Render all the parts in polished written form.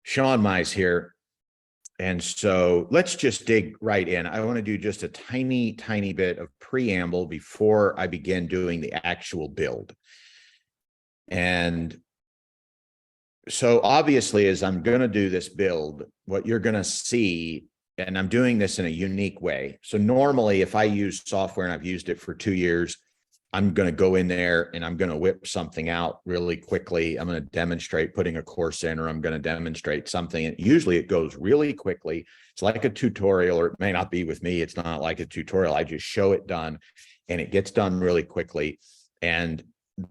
Sean Mize here. And so let's just dig right in. I want to do just a tiny bit of preamble before I begin doing the actual build. And so obviously, as I'm going to do this build, what you're going to see, and I'm doing this in a unique way. So normally, if I use software and I've used it for 2 years, I'm going to go in there and I'm going to whip something out really quickly. I'm going to demonstrate putting a course in, or I'm going to demonstrate something. And usually it goes really quickly. It's like a tutorial, or it may not be with me. It's not like a tutorial. I just show it done and it gets done really quickly. And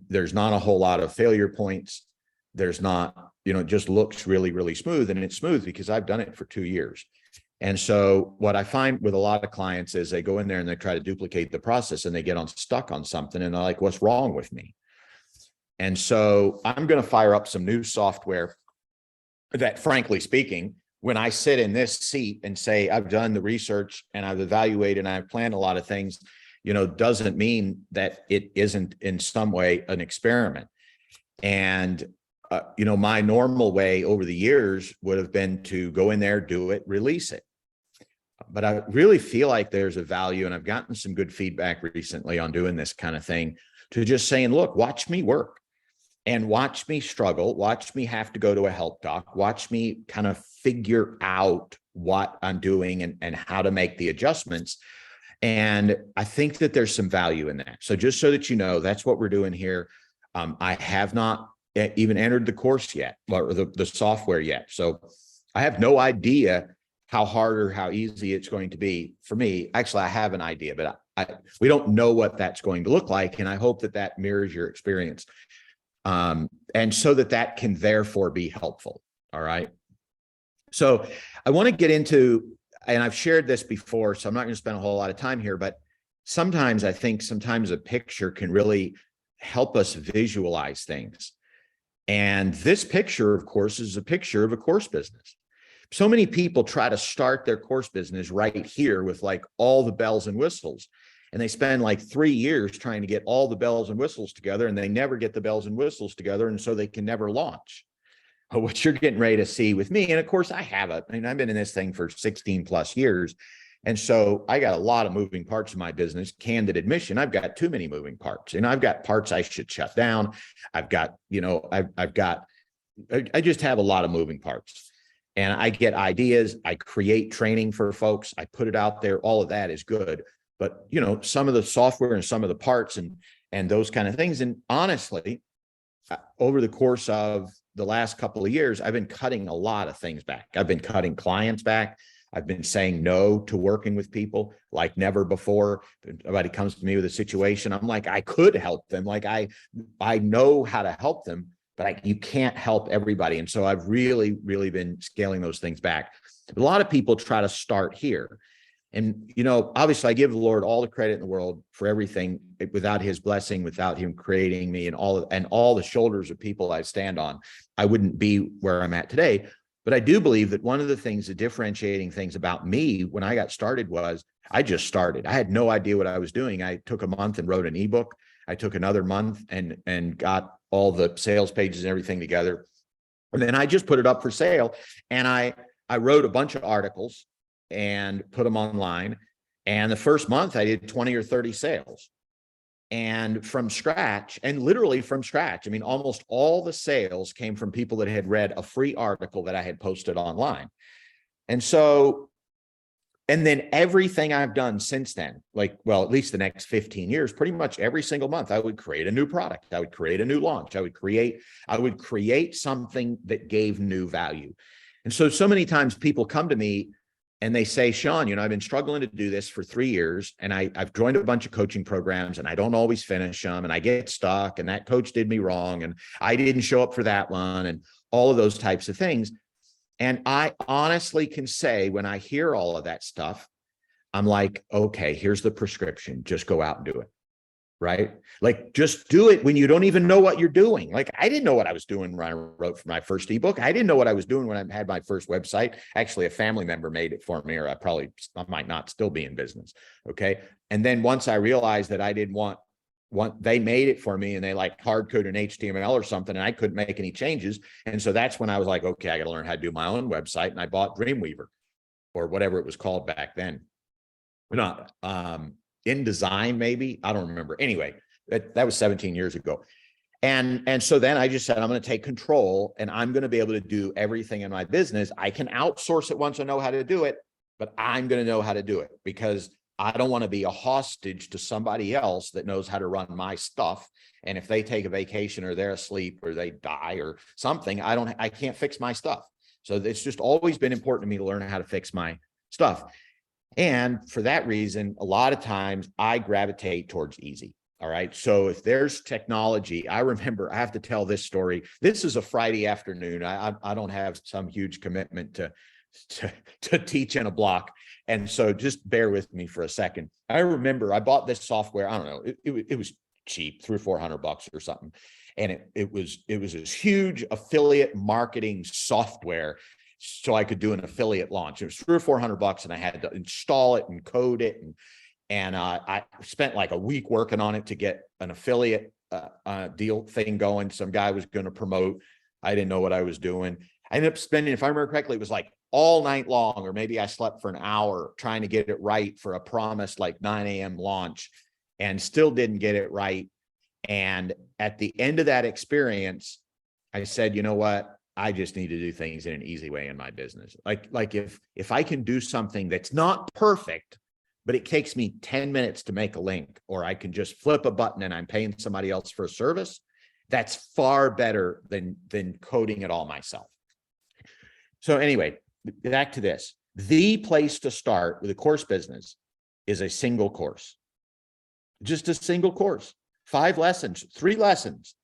there's not a whole lot of failure points. There's not, it just looks really smooth, and it's smooth because I've done it for 2 years. And so what I find with a lot of clients is they go in there and they try to duplicate the process and they get stuck on something and they're like, what's wrong with me? And so I'm going to fire up some new software that, frankly speaking, when I sit in this seat and say, I've done the research and I've evaluated and I've planned a lot of things, doesn't mean that it isn't in some way an experiment. And my normal way over the years would have been to go in there, do it, release it. But I really feel like there's a value, and I've gotten some good feedback recently on doing this kind of thing, to just saying, look, watch me work and watch me struggle, watch me have to go to a help doc, watch me kind of figure out what I'm doing and how to make the adjustments. And I think that there's some value in that. So just so that you know, that's what we're doing here. I have not even entered the course yet, or the software yet. So I have no idea how hard or how easy it's going to be for me. Actually, I have an idea, but we don't know what that's going to look like. And I hope that that mirrors your experience. And so that can therefore be helpful. All right. So I want to get into, and I've shared this before, so I'm not going to spend a whole lot of time here, but sometimes I think a picture can really help us visualize things. And this picture, of course, is a picture of a course business. So many people try to start their course business right here with like all the bells and whistles. And they spend like 3 years trying to get all the bells and whistles together, and they never get the bells and whistles together. And so they can never launch. What you're getting ready to see with me. And of course, I've been in this thing for 16 plus years. And so I got a lot of moving parts in my business. Candid admission, I've got too many moving parts. I've got parts I should shut down. I've got, I just have a lot of moving parts. And I get ideas, I create training for folks, I put it out there, all of that is good. But, some of the software and some of the parts and those kind of things. And honestly, over the course of the last couple of years, I've been cutting a lot of things back. I've been cutting clients back. I've been saying no to working with people like never before. Somebody comes to me with a situation, I'm like, I could help them. Like I know how to help them, but you can't help everybody. And so I've really been scaling those things back. A lot of people try to start here. And, obviously I give the Lord all the credit in the world for everything. Without his blessing, without him creating me and all the shoulders of people I stand on, I wouldn't be where I'm at today. But I do believe that one of the things, the differentiating things about me when I got started was I just started. I had no idea what I was doing. I took a month and wrote an ebook. I took another month and got all the sales pages and everything together. And then I just put it up for sale. And I wrote a bunch of articles and put them online. And the first month I did 20 or 30 sales. And from scratch, and literally from scratch, almost all the sales came from people that had read a free article that I had posted online. And so, and then everything I've done since then, at least the next 15 years, pretty much every single month, I would create a new product. I would create a new launch. I would create something that gave new value. And so many times people come to me and they say, Sean, I've been struggling to do this for 3 years, and I've joined a bunch of coaching programs, and I don't always finish them, and I get stuck, and that coach did me wrong, and I didn't show up for that one, and all of those types of things. And I honestly can say, when I hear all of that stuff, I'm like, okay, here's the prescription. Just go out and do it. Right? Like, just do it when you don't even know what you're doing. Like, I didn't know what I was doing when I wrote for my first ebook. I didn't know what I was doing when I had my first website. Actually, a family member made it for me, or I might not still be in business. Okay. And then once I realized that I didn't want they made it for me, and they like hard coded in HTML or something, and I couldn't make any changes. And so that's when I was like, okay, I got to learn how to do my own website. And I bought Dreamweaver, or whatever it was called back then. Not InDesign, maybe. I don't remember. Anyway, that was 17 years ago. And so then I just said, I'm going to take control, and I'm going to be able to do everything in my business. I can outsource it once I know how to do it, but I'm going to know how to do it, because I don't want to be a hostage to somebody else that knows how to run my stuff. And if they take a vacation, or they're asleep, or they die or something, I can't fix my stuff. So it's just always been important to me to learn how to fix my stuff. And for that reason, a lot of times I gravitate towards easy. All right. So if there's technology, I remember, I have to tell this story. This is a Friday afternoon. I don't have some huge commitment to teach in a block. And so just bear with me for a second. I remember I bought this software. I don't know. It was cheap, $300 or $400 or something. And it was this huge affiliate marketing software, so I could do an affiliate launch. It was $300 or $400, and I had to install it and code it. And I spent like a week working on it to get an affiliate deal thing going. Some guy was going to promote. I didn't know what I was doing. I ended up spending, if I remember correctly, it was like all night long, or maybe I slept for an hour trying to get it right for a promised like 9 a.m. launch, and still didn't get it right. And at the end of that experience, I said, you know what? I just need to do things in an easy way in my business. Like if I can do something that's not perfect, but it takes me 10 minutes to make a link, or I can just flip a button and I'm paying somebody else for a service, that's far better than coding it all myself. So anyway, back to this. The place to start with a course business is a single course. Just a single course. 5 lessons, 3 lessons.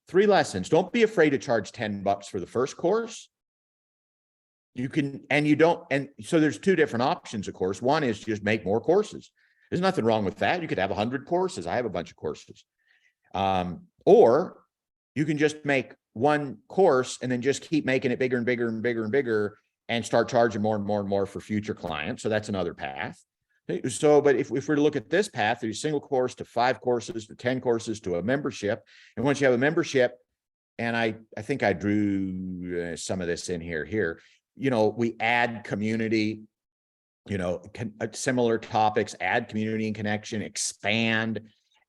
3 lessons. Don't be afraid to charge $10 for the first course. You can, and you don't, and so there's 2 different options, of course. One is just make more courses. There's nothing wrong with that. You could have 100 courses. I have a bunch of courses. Or you can just make one course and then just keep making it bigger and bigger and bigger and bigger, and start charging more and more and more for future clients. So that's another path. So, but if we're to look at this path, there's a single course to 5 courses to 10 courses to a membership. And once you have a membership, and I think I drew some of this in here, you know, we add community, you know, similar topics, add community and connection, expand.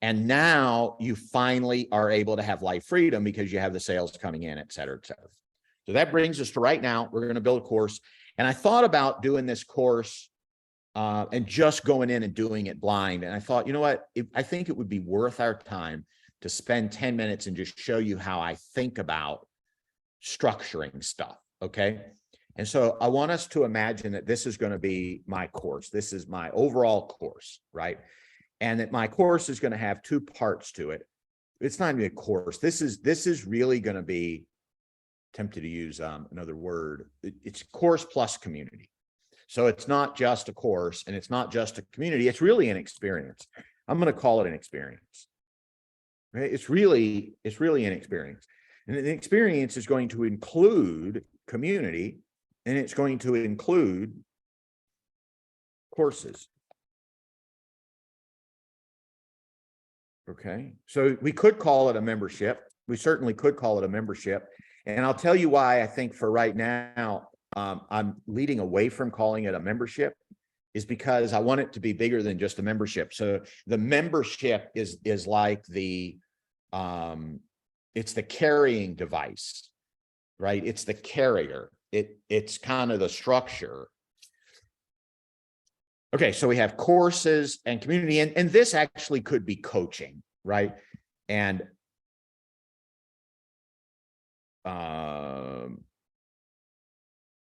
And now you finally are able to have life freedom because you have the sales coming in, et cetera, et cetera. So that brings us to right now. We're going to build a course. And I thought about doing this course and just going in and doing it blind. And I thought, you know what? I think it would be worth our time to spend 10 minutes and just show you how I think about structuring stuff. Okay. And so I want us to imagine that this is going to be my course. This is my overall course, right? And that my course is going to have 2 parts to it. It's not even a course. This is really going to be, tempted to use another word. It's course plus community. So it's not just a course, and it's not just a community. It's really an experience. I'm going to call it an experience. Right? It's really an experience. And the experience is going to include community, and it's going to include courses. Okay. So we could call it a membership. We certainly could call it a membership. And I'll tell you why I think for right now, I'm leading away from calling it a membership, is because I want it to be bigger than just a membership. So the membership is like the, it's the carrying device, right? It's the carrier. It's kind of the structure. Okay, so we have courses and community, and this actually could be coaching, right? And I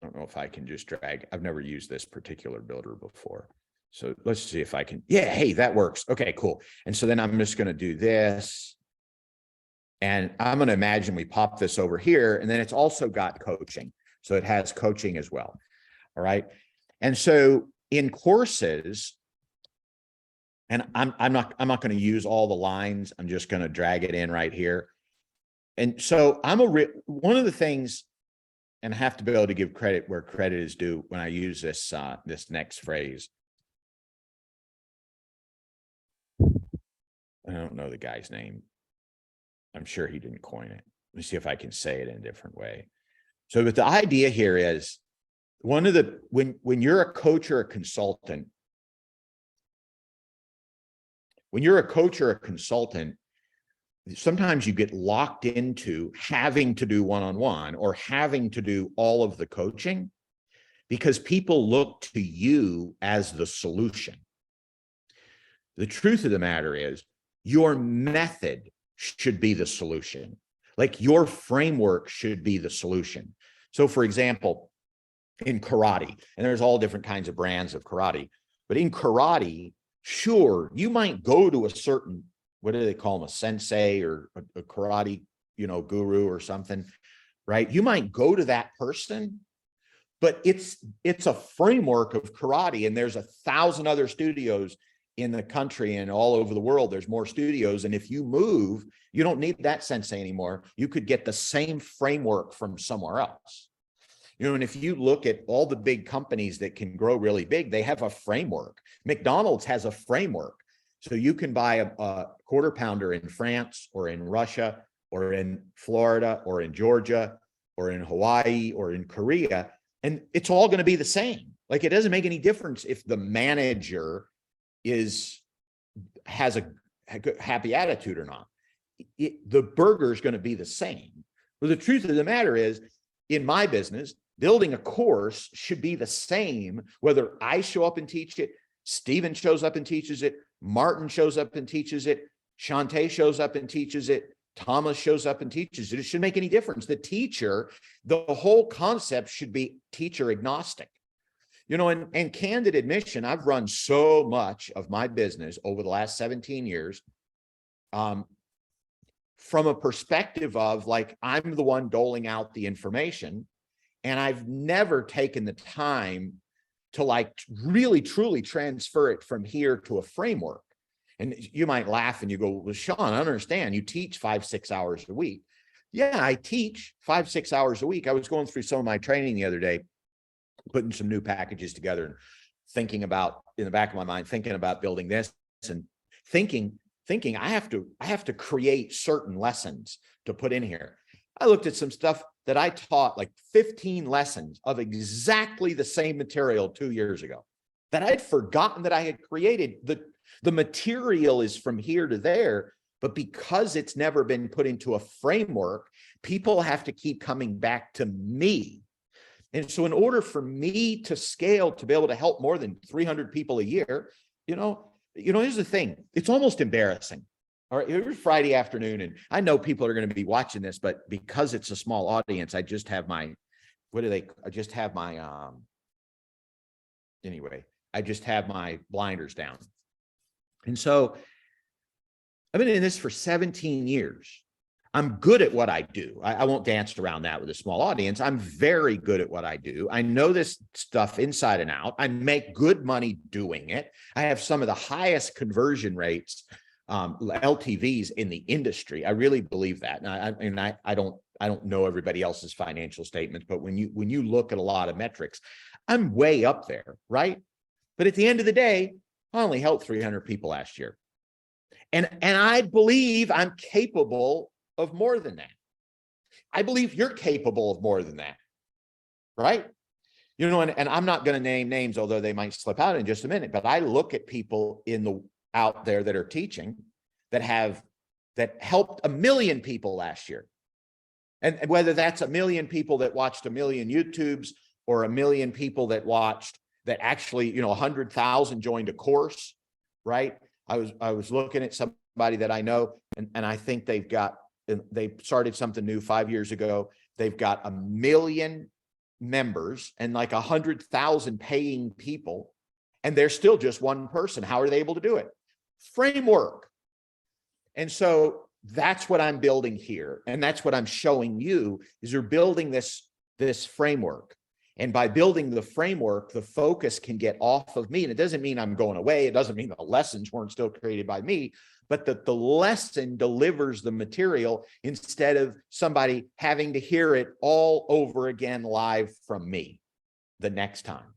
don't know if I can just drag. I've never used this particular builder before. So let's see if I can. Yeah, hey, that works. Okay, cool. And so then I'm just going to do this. And I'm going to imagine we pop this over here, and then it's also got coaching. So it has coaching as well. All right. And so in courses, and I'm not going to use all the lines. I'm just going to drag it in right here. And so one of the things, and I have to be able to give credit where credit is due when I use this this next phrase. I don't know the guy's name. I'm sure he didn't coin it. Let me see if I can say it in a different way. So, but the idea here is when you're a coach or a consultant, sometimes you get locked into having to do one-on-one or having to do all of the coaching because people look to you as the solution. The truth of the matter is your method should be the solution. Like your framework should be the solution. So for example, in karate, and there's all different kinds of brands of karate, but in karate, sure, you might go to a certain, what do they call them, a sensei or a karate, guru or something, right? You might go to that person, but it's a framework of karate, and there's 1,000 other studios in the country and all over the world. There's more studios. And if you move, you don't need that sensei anymore. You could get the same framework from somewhere else. And if you look at all the big companies that can grow really big, they have a framework. McDonald's has a framework. So you can buy a quarter pounder in France or in Russia or in Florida or in Georgia or in Hawaii or in Korea, and it's all going to be the same. Like, it doesn't make any difference if the manager has a happy attitude or not. The burger is going to be the same. But the truth of the matter is, in my business, building a course should be the same whether I show up and teach it, Stephen shows up and teaches it, Martin shows up and teaches it, Shantae shows up and teaches it, Thomas shows up and teaches it. It shouldn't make any difference. The teacher, the whole concept should be teacher agnostic. And candid admission, I've run so much of my business over the last 17 years from a perspective of, like, I'm the one doling out the information, and I've never taken the time to, like, really truly transfer it from here to a framework. And you might laugh and you go, well, Sean, I don't understand. You teach 5-6 hours a week. Yeah, I teach 5-6 hours a week. I was going through some of my training the other day, putting some new packages together and thinking about, in the back of my mind, thinking about building this and thinking I have to create certain lessons to put in here. I looked at some stuff that I taught, like 15 lessons of exactly the same material 2 years ago that I'd forgotten that I had created. The material is from here to there, but because it's never been put into a framework, people have to keep coming back to me. And so in order for me to scale, to be able to help more than 300 people a year, here's the thing. It's almost embarrassing. All right, here's Friday afternoon, and I know people are going to be watching this, but because it's a small audience, I just have my, I just have my blinders down. And so I've been in this for 17 years. I'm good at what I do. I won't dance around that with a small audience. I'm very good at what I do. I know this stuff inside and out. I make good money doing it. I have some of the highest conversion rates, LTVs in the industry. I really believe that. And I don't know everybody else's financial statements, but when you look at a lot of metrics, I'm way up there, right? But at the end of the day, I only helped 300 people last year. And I believe I'm capable of more than that. I believe you're capable of more than that, right? And I'm not going to name names, although they might slip out in just a minute, but I look at people out there that are teaching that helped 1 million people last year. And whether that's 1 million people that watched 1 million YouTubes or 1 million people that actually, 100,000 joined a course, right? I was looking at somebody that I know, and I think they started something new 5 years ago. They've got 1 million members and like 100,000 paying people, and they're still just one person. How are they able to do it? Framework. And so that's what I'm building here. And that's what I'm showing you, is you're building this framework. And by building the framework, the focus can get off of me. And it doesn't mean I'm going away. It doesn't mean the lessons weren't still created by me, but that the lesson delivers the material instead of somebody having to hear it all over again live from me the next time,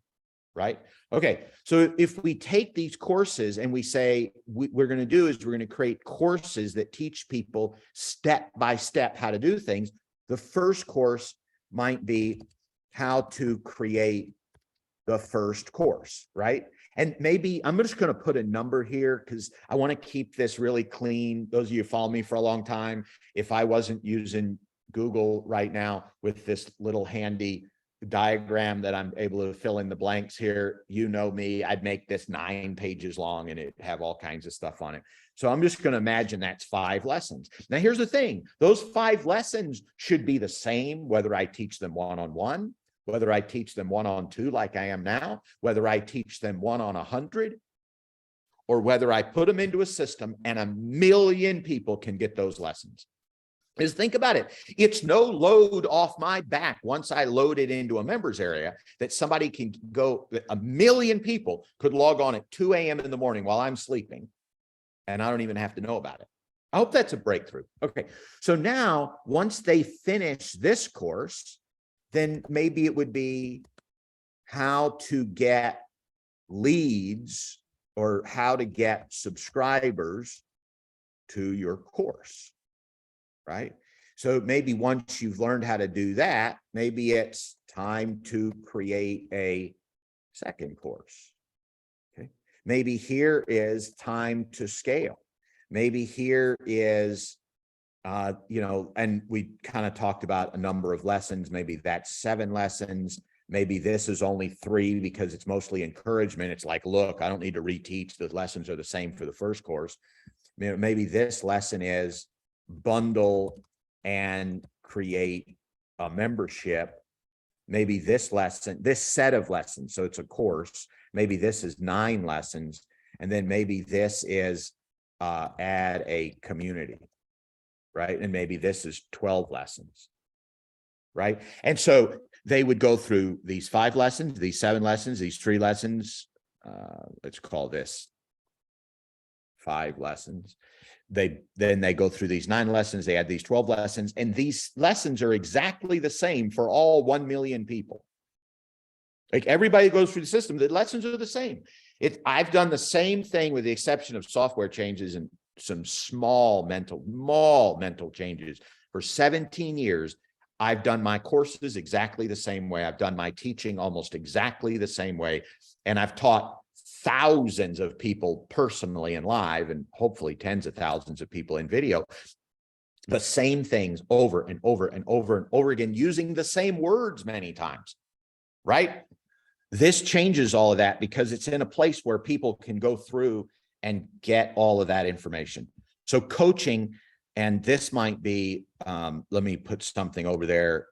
right? Okay, so if we take these courses and we say we're going to do is we're going to create courses that teach people step by step how to do things. The first course might be how to create the first course, right? And maybe I'm just going to put a number here because I want to keep this really clean. Those of you who follow me for a long time, if I wasn't using Google right now with this little handy diagram that I'm able to fill in the blanks here, you know me, I'd make this 9 pages long and it have all kinds of stuff on it. So I'm just going to imagine that's 5 lessons. Now, here's the thing. Those 5 lessons should be the same, whether I teach them one-on-one, whether I teach them 1-on-2 like I am now, whether I teach them 1-on-100, or whether I put them into a system and 1 million people can get those lessons. Is think about it. It's no load off my back once I load it into a members area that somebody can go, 1 million people could log on at 2 a.m. in the morning while I'm sleeping, and I don't even have to know about it. I hope that's a breakthrough. Okay, so now once they finish this course, then maybe it would be how to get leads or how to get subscribers to your course. Right? So maybe once you've learned how to do that, maybe it's time to create a second course. Okay. Maybe here is time to scale. Maybe here is, and we kind of talked about a number of lessons. Maybe that's 7 lessons. Maybe this is only 3 because it's mostly encouragement. It's like, look, I don't need to reteach. The lessons are the same for the first course. Maybe this lesson is bundle and create a membership. Maybe this lesson, this set of lessons, so it's a course, maybe this is 9 lessons, and then maybe this is add a community, right? And maybe this is 12 lessons, right? And so they would go through these 5 lessons, these 7 lessons, these 3 lessons. Let's call this 5 lessons. Then they go through these 9 lessons, they add these 12 lessons, and these lessons are exactly the same for all 1 million people. Like everybody goes through the system, the lessons are the same. I've done the same thing with the exception of software changes and some small mental changes. For 17 years, I've done my courses exactly the same way. I've done my teaching almost exactly the same way. And I've taught thousands of people personally and live, and hopefully tens of thousands of people in video, the same things over and over and over and over again, using the same words many times, right? This changes all of that because it's in a place where people can go through and get all of that information. So coaching, and this might be, let me put something over there.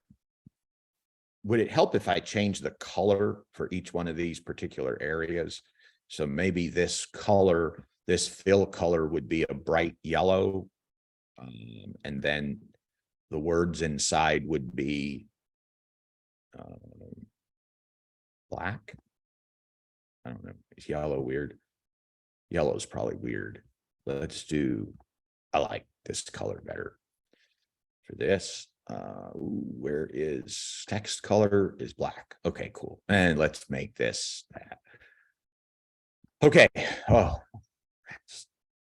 Would it help if I change the color for each one of these particular areas? So maybe this color, this fill color would be a bright yellow. And then the words inside would be black. I don't know. Is yellow weird? Yellow is probably weird. Let's do, I like this color better for this. Where is text color is black. Okay, cool. And let's make this that. Okay. Oh,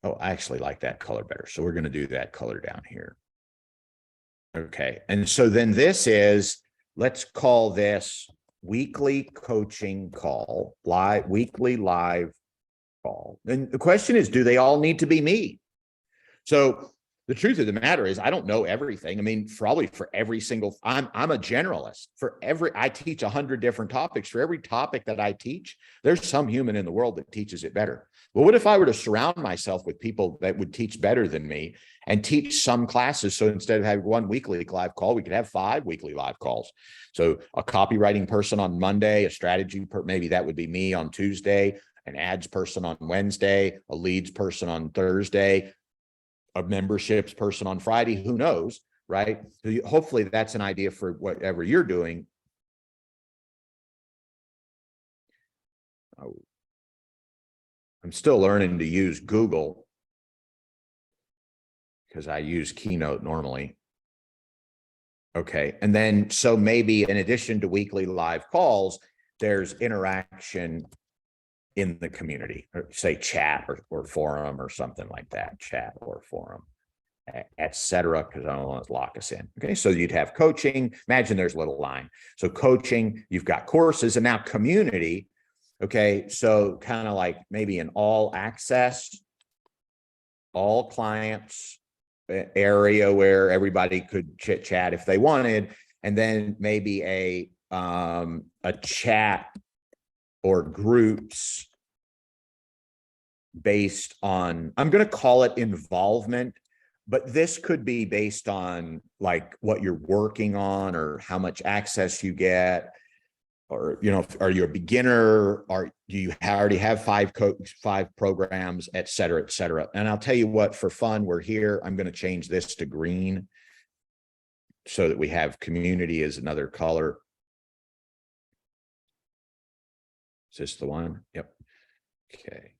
I actually like that color better. So we're going to do that color down here. Okay. And so then this is, let's call this weekly coaching call, weekly live call. And the question is, do they all need to be me? So the truth of the matter is, I don't know everything. I mean, probably for every single, I'm a generalist. I teach 100 different topics. For every topic that I teach, there's some human in the world that teaches it better. Well, what if I were to surround myself with people that would teach better than me and teach some classes? So instead of having 1 weekly live call, we could have 5 weekly live calls. So a copywriting person on Monday, a strategy, maybe that would be me on Tuesday, an ads person on Wednesday, a leads person on Thursday, a memberships person on Friday, who knows, right? So hopefully that's an idea for whatever you're doing. Oh, I'm still learning to use Google because I use Keynote normally. Okay. And then, so maybe in addition to weekly live calls, there's interaction in the community, or say chat or forum or something like that, chat or forum, et cetera, because I don't want to lock us in. Okay, so you'd have coaching. Imagine there's a little line. So coaching, you've got courses, and now community. Okay, so kind of like maybe an all access, all clients area where everybody could chit chat if they wanted, and then maybe a chat or groups based on, I'm going to call it involvement, but this could be based on like what you're working on or how much access you get, or, you know, are you a beginner, or do you already have five programs, et cetera, et cetera. And I'll tell you what, for fun, we're here. I'm going to change this to green so that we have community as another color. Is this the one? Yep. Okay.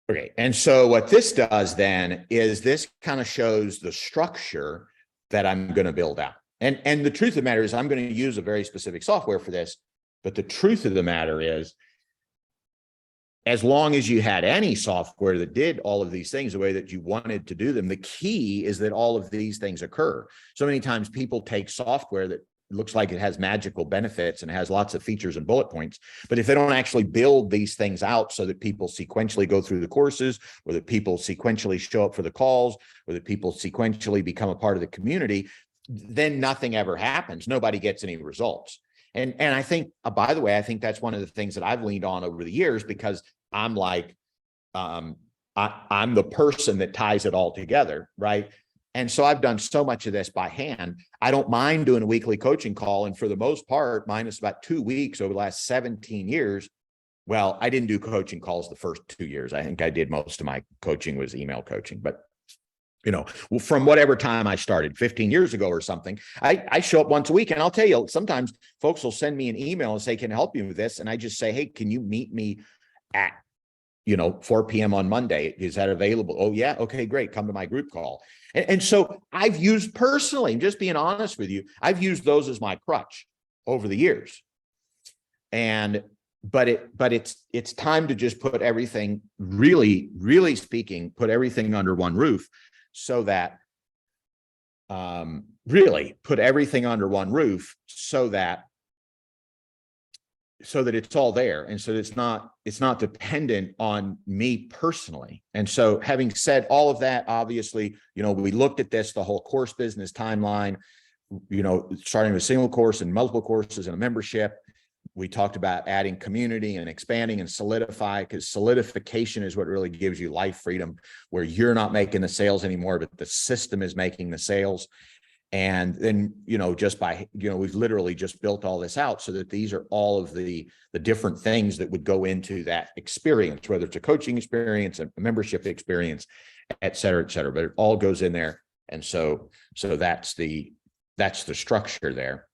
Okay. And so what this does then is this kind of shows the structure that I'm going to build out. And the truth of the matter is I'm going to use a very specific software for this, but the truth of the matter is, as long as you had any software that did all of these things the way that you wanted to do them, the key is that all of these things occur. So many times people take software that looks like it has magical benefits and has lots of features and bullet points, but if they don't actually build these things out so that people sequentially go through the courses, or that people sequentially show up for the calls, or that people sequentially become a part of the community, then nothing ever happens. Nobody gets any results. And I think, by the way, I think that's one of the things that I've leaned on over the years, because I'm like, I'm the person that ties it all together, right? And so I've done so much of this by hand. I don't mind doing a weekly coaching call. And for the most part, minus about 2 weeks over the last 17 years, well, I didn't do coaching calls the first 2 years. I think I did most of my coaching was email coaching, but you know, from whatever time I started 15 years ago or something, I show up once a week. And I'll tell you, sometimes folks will send me an email and say, can I help you with this? And I just say, hey, can you meet me at, 4 p.m. on Monday? Is that available? Oh yeah. Okay, great. Come to my group call. And so I've used personally, just being honest with you, I've used those as my crutch over the years. But it's time to just put everything, really speaking, put everything under one roof. So that really put everything under one roof so that it's all there, and so it's not dependent on me personally. And so having said all of that, obviously, we looked at this, the whole course business timeline, starting with a single course and multiple courses and a membership. We talked about adding community and expanding and solidify, because solidification is what really gives you life freedom, where you're not making the sales anymore, but the system is making the sales. And then, just by, we've literally just built all this out so that these are all of the different things that would go into that experience, whether it's a coaching experience, a membership experience, et cetera, but it all goes in there. And so that's the structure there.